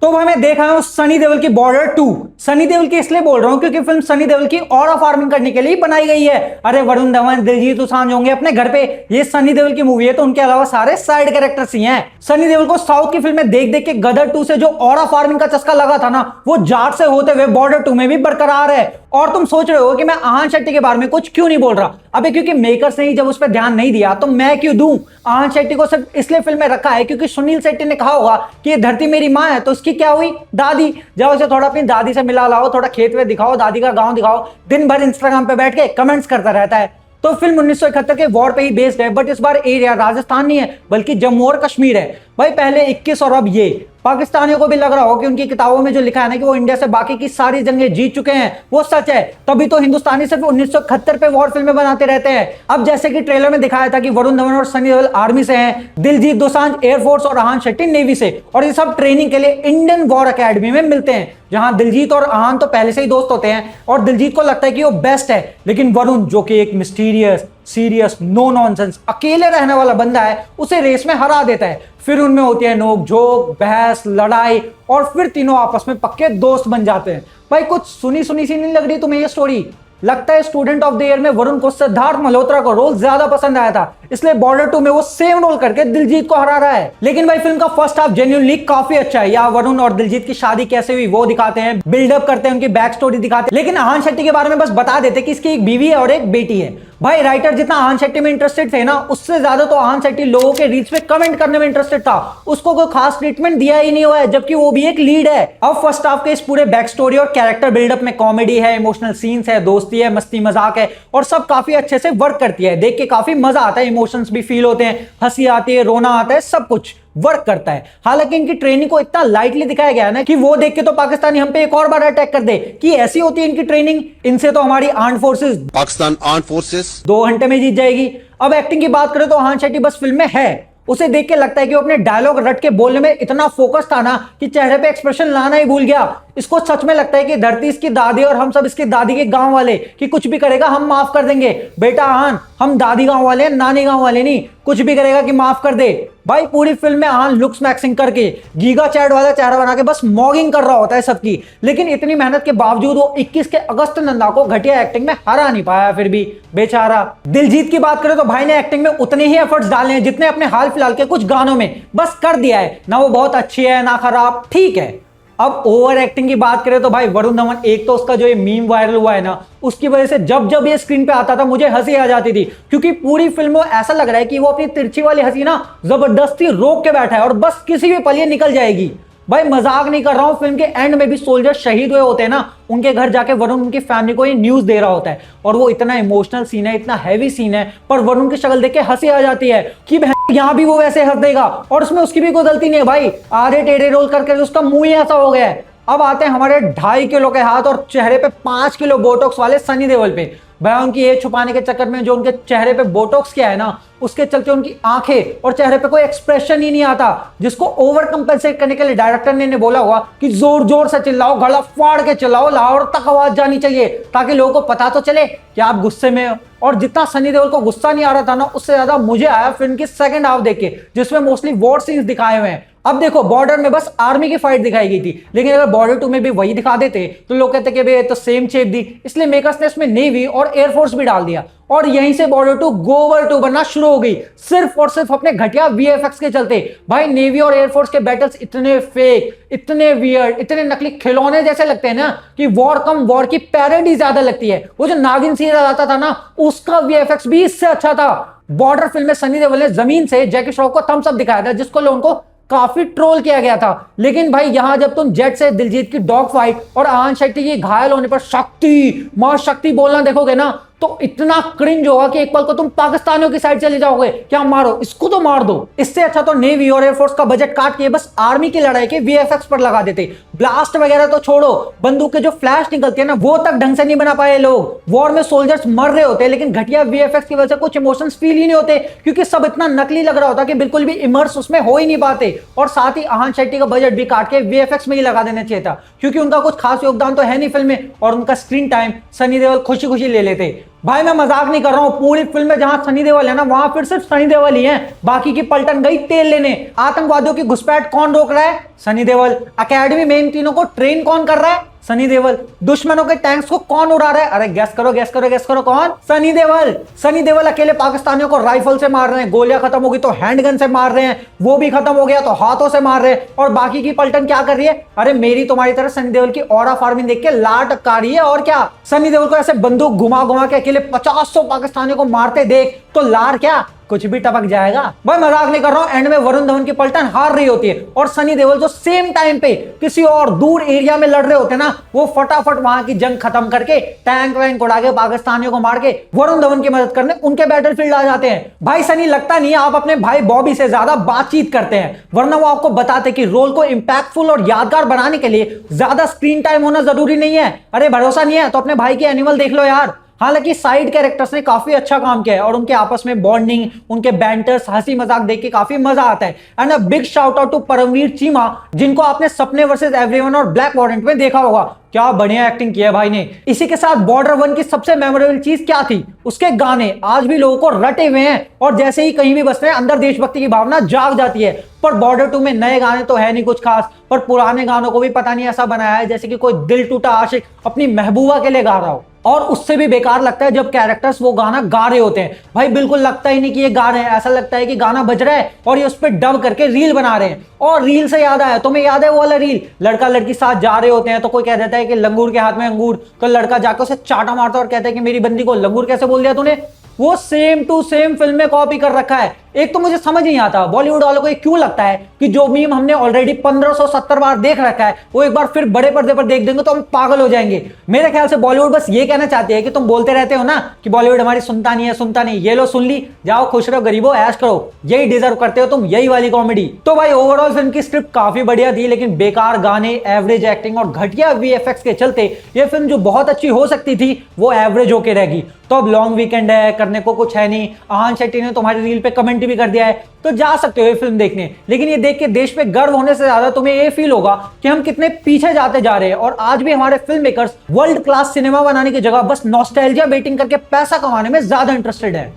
तो भाई मैं देख रहा हूँ सनी देओल की बॉर्डर 2। सनी देओल की इसलिए बोल रहा हूँ क्योंकि फिल्म सनी देओल की ऑरा फार्मिंग करने के लिए बनाई गई है। अरे वरुण धवन, दिलजीत दोसांझ होंगे अपने घर पे। ये सनी देओल की मूवी है तो उनके अलावा सारे साइड कैरेक्टर्स ही हैं। सनी देओल को साउथ की फिल्में देख देख के गदर 2 से जो ऑरा फार्मिंग का चस्का लगा था ना, वो जाट से होते हुए बॉर्डर 2 में भी बरकरार है। और तुम सोच रहे हो कि मैं आहान शेट्टी के बारे में कुछ क्यों नहीं बोल रहा? अबे क्योंकि मेकर्स ने ही जब उस पर ध्यान नहीं दिया तो मैं क्यों दूं? आहान शेट्टी को सिर्फ इसलिए फिल्म में रखा है क्योंकि सुनील शेट्टी ने कहा होगा कि ये धरती मेरी माँ है, तो उसकी क्या हुई? दादी। जाओ उसे थोड़ा अपनी दादी से मिला लाओ, थोड़ा खेत में दिखाओ, दादी का गांव दिखाओ। दिन भर इंस्टाग्राम पे बैठ के कमेंट्स करता रहता है। तो फिल्म 1971 के वॉर पे ही बेस्ड है, बट इस बार एरिया राजस्थान नहीं है बल्कि जम्मू और कश्मीर है। भाई पहले 21 और अब ये। पाकिस्तानियों को भी लग रहा हो कि उनकी किताबों में जो लिखा है ना कि वो इंडिया से बाकी की सारी जंगें जीत चुके हैं, वो सच है। तभी तो हिंदुस्तानी सिर्फ 1971 पे वॉर फिल्में बनाते रहते हैं। अब जैसे कि ट्रेलर में दिखाया था कि वरुण धवन और सनी देओल आर्मी से हैं, दिलजीत दोसांझ एयरफोर्स और आहान शेट्टी नेवी से, और ये सब ट्रेनिंग के लिए इंडियन वॉर अकेडमी में मिलते हैं, जहां दिलजीत और आहान तो पहले से ही दोस्त होते हैं और दिलजीत को लगता है कि वो बेस्ट है, लेकिन वरुण जो कि एक मिस्टीरियस, सीरियस, नो नॉनसेंस, अकेले रहने वाला बंदा है, उसे रेस में हरा देता है। फिर उनमें होती है नोक झोंक, बहस, लड़ाई, और फिर तीनों आपस में पक्के दोस्त बन जाते हैं। भाई कुछ सुनी सुनी सी नहीं लग रही तुम्हें ये स्टोरी? लगता है स्टूडेंट ऑफ द ईयर में वरुण को सिद्धार्थ मल्होत्रा का रोल ज्यादा पसंद आया था, इसलिए बॉर्डर 2 में वो सेम रोल करके दिलजीत को हरा रहा है। लेकिन भाई फिल्म का फर्स्ट हाफ जेन्युइनली काफी अच्छा है। यहाँ वरुण और दिलजीत की शादी कैसे हुई वो दिखाते हैं, बिल्डअप करते हैं, उनकी बैक स्टोरी दिखाते हैं। लेकिन आहान शेट्टी के बारे में बस बता देते कि इसकी एक बीवी है और एक बेटी है। भाई राइटर जितना आहान शेट्टी में इंटरेस्टेड थे ना, उससे ज्यादा तो आहान शेट्टी लोगों के रील्स पे कमेंट करने में इंटरेस्टेड था। उसको कोई खास ट्रीटमेंट दिया ही नहीं हुआ है, जबकि वो भी एक लीड है। अब फर्स्ट हाफ के इस पूरे बैक स्टोरी और कैरेक्टर बिल्डअप में कॉमेडी है, इमोशनल सीन्स है, दोस्ती है, मस्ती मजाक है, और सब काफी अच्छे से वर्क करती है। देख के काफी मजा आता है, इमोशंस भी फील होते हैं, हंसी आती है, रोना आता है, सब कुछ वर्क करता है। हालांकि इनकी ट्रेनिंग को इतना लाइटली दिखाया गया है ना कि वो देख के तो पाकिस्तानी हम पे एक और बार अटैक कर दे कि ऐसी होती है इनकी ट्रेनिंग, इनसे तो हमारी armed forces, Pakistan armed forces 2 घंटे में जीत जाएगी। अब एक्टिंग की बात करें तो आहान शेट्टी बस फिल्म में है, उसे देख के लगता है कि वो अपने डायलॉग रट के बोलने में इतना फोकस था ना कि चेहरे पे एक्सप्रेशन लाना ही भूल गया। इसको सच में लगता है कि धरती इसकी दादी और हम सब इसकी दादी के गांव वाले, कि कुछ भी करेगा हम माफ कर देंगे। बेटा आहान, हम दादी गांव वाले हैं, नानी गांव वाले नहीं, कुछ भी करेगा कि माफ कर दे। भाई पूरी फिल्म में आहान लुक्स मैक्सिंग करके गीगा चैट वाला चेहरा बना के बस मॉगिंग कर रहा होता है सबकी, लेकिन इतनी मेहनत के बावजूद वो 21 के अगस्त नंदा को घटिया एक्टिंग में हरा नहीं पाया। फिर भी बेचारा। दिलजीत की बात करें तो भाई ने एक्टिंग में उतने ही एफर्ट्स डाले हैं जितने अपने हाल फिलहाल के कुछ गानों में, बस कर दिया है। ना वो बहुत अच्छी है ना खराब, ठीक है। अब ओवर एक्टिंग की बात करें तो भाई वरुण धवन, एक तो उसका जो ये मीम वायरल हुआ है ना, उसकी वजह से जब जब ये स्क्रीन पे आता था मुझे हंसी आ जाती थी, क्योंकि पूरी फिल्म में ऐसा लग रहा है कि वो अपनी तिरछी वाली हंसी ना जबरदस्ती रोक के बैठा है और बस किसी भी पल ये निकल जाएगी। भाई मजाक नहीं कर रहा हूं, फिल्म के एंड में भी सोल्जर शहीद हुए होते हैं ना, उनके घर जाके वरुण उनकी फैमिली को ये न्यूज दे रहा होता है, और वो इतना इमोशनल सीन है, इतना हैवी सीन है, पर वरुण की शक्ल देख के हंसी आ जाती है कि यहां भी वो वैसे हंस देगा, और उसमें उसकी भी कोई गलती नहीं है। भाई आधे टेढ़े रोल करके उसका मुंह ही ऐसा हो गया है। अब आते हैं हमारे 2.5 किलो के हाथ और चेहरे पे 5 किलो बोटॉक्स वाले सनी देओल पे। भाई उनकी एज छुपाने के चक्कर में जो उनके चेहरे पे बोटॉक्स किया है ना, उसके चलते उनकी आंखें और चेहरे पे कोई एक्सप्रेशन ही नहीं आता, जिसको ओवर कंपेंसेट करने के लिए डायरेक्टर ने बोला होगा कि जोर जोर से चिल्लाओ, गला फाड़ के चिल्लाओ, लाहौर तक आवाज जानी चाहिए, ताकि लोगों को पता तो चले कि आप गुस्से में हो। और जितना सनी देओल को गुस्सा नहीं आ रहा था ना, उससे ज्यादा मुझे आया फिल्म की सेकंड हाफ देख के, जिसमें मोस्टली वॉर सीन्स दिखाए हुए हैं। अब देखो बॉर्डर में बस आर्मी की फाइट दिखाई गई थी, लेकिन अगर बॉर्डर 2 में भी वही दिखा देते तो लोग कहते कि भाई तो सेम शेप दी, इसलिए मेकर्स ने इसमें नेवी और एयरफोर्स भी डाल दिया, और यहीं से बॉर्डर 2 गोवर 2 बनना शुरू हो गई, सिर्फ और सिर्फ अपने घटिया वीएफएक्स के चलते। भाई नेवी और एयरफोर्स के बैटल्स इतने फेक, इतने वियर्ड, इतने नकली खिलौने जैसे लगते हैं ना कि वॉर कम वॉर की पैरोडी ज्यादा लगती है। वो जो नागिन सीरियल आता था ना, उसका वीएफएक्स भी इससे अच्छा था। बॉर्डर फिल्म में सनी देओल ने जमीन से जैकी श्रॉफ को थम्स अप दिखाया था, जिसको लोगों को काफी ट्रोल किया गया था। लेकिन भाई यहां जब तुम जेट से दिलजीत की डॉग फाइट और आहान शेट्टी की घायल होने पर शक्ति मां शक्ति बोलना देखोगे ना, तो इतना क्रिंज होगा कि एक पल को तुम पाकिस्तानियों की साइड चले जाओगे, क्या मारो इसको तो मार दो। इससे अच्छा तो नेवी और एयरफोर्स का बजट काट के बस आर्मी की लड़ाई के वीएफएक्स पर लगा देते। ब्लास्ट वगैरह तो छोड़ो, बंदूक के जो फ्लैश निकलती है ना, वो तक ढंग से नहीं बना पाए लोग। वॉर में सोल्जर्स मर रहे होते, लेकिन घटिया वीएफएक्स की वजह से कुछ इमोशंस फील ही नहीं होते, क्योंकि सब इतना नकली लग रहा होता कि बिल्कुल भी इमर्स उसमें हो ही नहीं पाते। और साथ ही आहान शेट्टी का बजट भी काट के वीएफएक्स में ही लगा देना चाहिए था, क्योंकि उनका कुछ खास योगदान तो है नहीं फिल्म में, और उनका स्क्रीन टाइम सनी देओल खुशी खुशी ले लेते। भाई मैं मजाक नहीं कर रहा हूं, पूरी फिल्म में जहां सनी देओल है ना, वहां फिर सिर्फ सनी देओल ही है, बाकी की पलटन गई तेल लेने। आतंकवादियों की घुसपैठ कौन रोक रहा है? सनी देओल। अकेडमी में इन तीनों को ट्रेन कौन कर रहा है? सनी देओल। दुश्मनों के टैंक्स को कौन उड़ा रहा है? अरे गैस करो गैस करो गैस करो, कौन? सनी देओल। सनी देओल अकेले पाकिस्तानियों को राइफल से मार रहे हैं, गोलियां खत्म होगी तो हैंडगन से मार रहे हैं, वो भी खत्म हो गया तो हाथों से मार रहे हैं, और बाकी की पलटन क्या कर रही है? अरे मेरी तुम्हारी तरह सनी देओल की ऑरा फार्मिंग देख के लाट टपका रही है। और क्या, सनी देओल को ऐसे बंदूक घुमा घुमा के अकेले 50-100 पाकिस्तानियों को मारते देख तो लार क्या, कुछ भी टपक जाएगा। भाई मजाक नहीं कर रहा हूं, एंड में वरुण धवन की पलटन हार रही होती है और सनी देओल जो सेम टाइम पे किसी और दूर एरिया में लड़ रहे होते हैं ना, वो फटाफट वहां की जंग खत्म करके टैंक वैंक उड़ा के पाकिस्तानियों को मार के वरुण धवन की मदद करने उनके बैटलफील्ड आ जाते हैं। भाई सनी लगता नहीं है आप अपने भाई बॉबी से ज्यादा बातचीत करते हैं, वरना वो आपको बताते कि रोल को इंपैक्टफुल और यादगार बनाने के लिए ज्यादा स्क्रीन टाइम होना जरूरी नहीं है। अरे भरोसा नहीं है तो अपने भाई के एनिमल देख लो यार। हालांकि साइड कैरेक्टर्स ने काफी अच्छा काम किया है और उनके आपस में बॉन्डिंग, उनके बैंटर्स, हंसी मजाक देख के काफी मजा आता है। And a big shout out to Paramvir Cheema, जिनको आपने सपने वर्सेस एवरीवन और ब्लैक वॉरेंट में देखा होगा। क्या बढ़िया एक्टिंग की है भाई ने। इसी के साथ बॉर्डर 1 की सबसे मेमोरेबल चीज क्या थी? उसके गाने आज भी लोगों को रटे हुए हैं और जैसे ही कहीं भी बजते हैं अंदर देशभक्ति की भावना जाग जाती है। पर बॉर्डर 2 में नए गाने तो है नहीं कुछ खास, पर पुराने गानों को भी पता नहीं ऐसा बनाया है जैसे कि कोई दिल टूटा आशिक अपनी महबूबा के लिए गा रहा हो। और उससे भी बेकार लगता है जब कैरेक्टर्स वो गाना गा रहे होते हैं। भाई बिल्कुल लगता ही नहीं कि ये गा रहे हैं, ऐसा लगता है कि गाना बज रहा है और ये उस पर डब करके रील बना रहे हैं। और रील से याद आया, तुम्हें याद है वो वाला रील, लड़का लड़की साथ जा रहे होते हैं तो कोई कह देता है कि लंगूर के हाथ में अंगूर, तो लड़का जाकर उसे चाटा मारता है और कहता है कि मेरी बंदी को लंगूर कैसे बोल दिया तूने। वो सेम टू सेम फिल्म में कॉपी कर रखा है। एक तो मुझे समझ नहीं आता बॉलीवुड वालों को ये क्यों लगता है कि जो मीम हमने ऑलरेडी 1570 बार देख रखा है वो एक बार फिर बड़े पर्दे पर देख देंगे तो हम पागल हो जाएंगे। मेरे ख्याल से बॉलीवुड बस ये कहना चाहती है कि तुम बोलते रहते हो ना कि बॉलीवुड हमारी सुनता नहीं है सुनता नहीं, ये लो सुन ली, जाओ खुश रहो गरीबो, ऐश करो, यही डिजर्व करते हो तुम, यही वाली कॉमेडी। तो भाई ओवरऑल फिल्म की स्क्रिप्ट काफी बढ़िया थी, लेकिन बेकार गाने, एवरेज एक्टिंग और घटिया वीएफएक्स के चलते ये फिल्म जो बहुत अच्छी हो सकती थी वो एवरेज होके रहेगी। तो अब लॉन्ग वीकेंड है, करने को कुछ है नहीं, आहान शेट्टी ने तुम्हारी रील पे कमेंट भी कर दिया है तो जा सकते हो ये फिल्म देखने। लेकिन ये देख के देश पे गर्व होने से ज्यादा तुम्हें ये फील होगा कि हम कितने पीछे जाते जा रहे हैं और आज भी हमारे film makers world class cinema बनाने की जगह बस नॉस्टैल्जिया बेटिंग करके पैसा कमाने में ज्यादा इंटरेस्टेड है।